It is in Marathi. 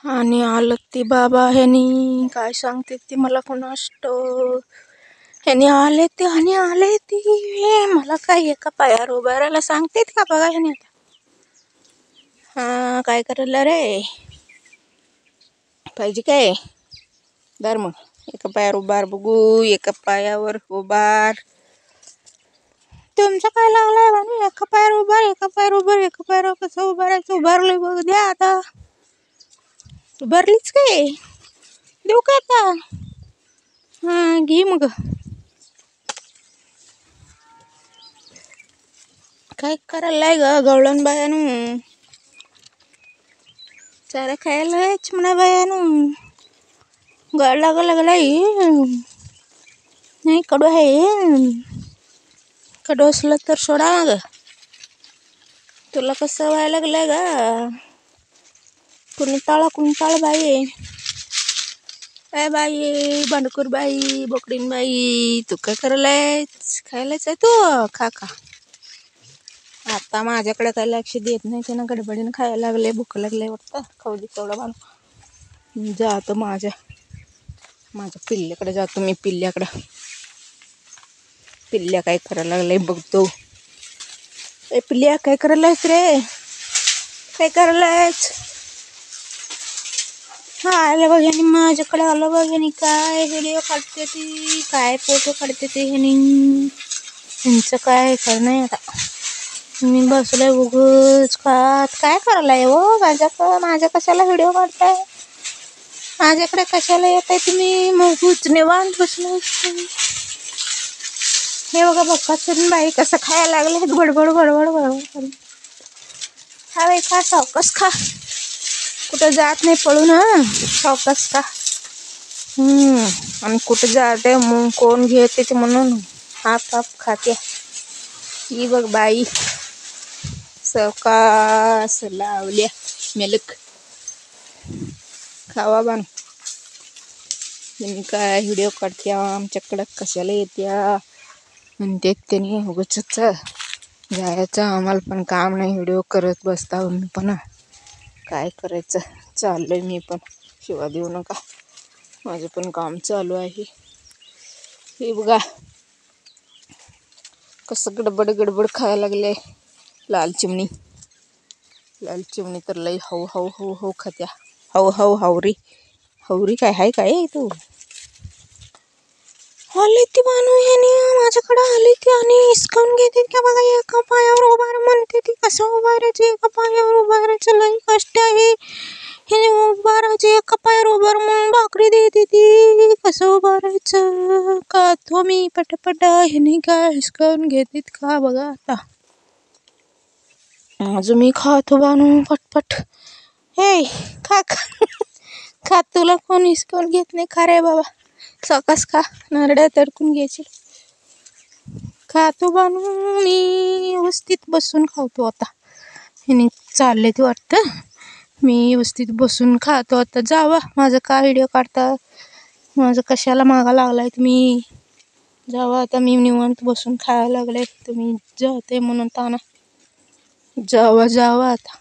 आणि आलं ती बाबा ह्यानी काय सांगते ती मला कोणास ठाऊक. ह्यानी आले ते आणि आले ती मला काय एका पायावर उभं राहायला सांगतेत का बघा ह्यानी आता. हा काय करायला रे पाहिजे काय दर मग एका पायावर उभार बघू. एका पायावर उभार तुमचं काय लागलंय म्हणून एका पायावर उभार एका पायावर उभार एका पायावर कसं उभारायचं उभारलंय बघ द्या आता. उभारलीच काय देऊ का आता. हा घे मग काय करायलाय ग गवळण बायानू. चारा खायला चिमणा बायानू गळ लागलाय नाही कडू आहे. कडू असलं तर सोडा मग. तुला कसं व्हायला लागलंय ग कुणताळ बाई. काय बाई बांडकूर बाई बोकडीन बाई तू काय करायलायच खायलाच आहे तू खा खा. आता माझ्याकडे काही लक्ष देत नाही त्यानं गडबडीनं खायला लागले भूक लागले वाटतं. खाऊ दे तेवढं मला जातो माझ्या पिल्ल्याकडे जातो मी. पिल्ल्या काय करायला लागलंय बघतो. ए पिल्ल्या काय करायलायस रे काय करायलायच. हा आलं बघ ह्यानी माझ्याकडे आलं बघ ह्यानी काय व्हिडिओ काढते ती काय फोटो काढते ते ह्यानी. ह्यांचं काय खरं नाही आता. मी बसलोय उगच खात. काय करायलाय हो माझ्या कशाला व्हिडिओ काढताय. माझ्याकडे कशाला येत आहे तुम्ही मगूच निवांत बसलो. हे बघा बघा बाई कसं खायला लागले बडबड बडबड बडबड. हा बाई खा सावकाश खा कुठं जात नाही पळून. हा सावकाश खा. आणि कुठं जाते मग कोण घेते ते म्हणून हाप खाते. ही बघ बाई सावकाश लावल्या मेलक खावा बाण. तुम्ही काय व्हिडिओ काढत्या आमच्याकडं कशाला येत्या म्हणते त्यांनी उगाच जायचं. आम्हाला पण काम नाही व्हिडिओ करत बसता मी पण काय करायचं. चाललंय मी पण शिवा देऊ नका माझं पण काम चालू आहे. हे बघा कसं गडबड खायला लागले. लाल चिमणी तर लई हऊ खात्या. हवरी काय हाय काय तू. आले ती मानू ह्यानी माझ्याकडे आली ती आणि हिसकावून घेते का बघा. एका पायावर उभार म्हणते ती कसं उभारायचं. एका पायावर उभारायचं लई कष्ट आहे. हे उभारायचं एका पायावर उभार म्हणून भाकरी देते ती कसं उभारायचं. खातो मी पटपट. ह्यानी काय हिसकावून घेतात का बघा आता. अजून मी खातो बानू पटपट. हे खा खा तुला कोण हिसकावून घेत नाही. खा रे बाबा सावकाश खा नारड्या तडकून घ्यायची. खातो बानू मी व्यवस्थित बसून खातो आता. ह्यानी चालले ते वाटतं मी व्यवस्थित बसून खातो आता. जावा माझं का व्हिडिओ काढता माझं कशाला मागा लागलाय तुम्ही. जावा आता मी निवांत बसून खायला लागले तुम्ही जाते म्हणून ताना. जावा आता.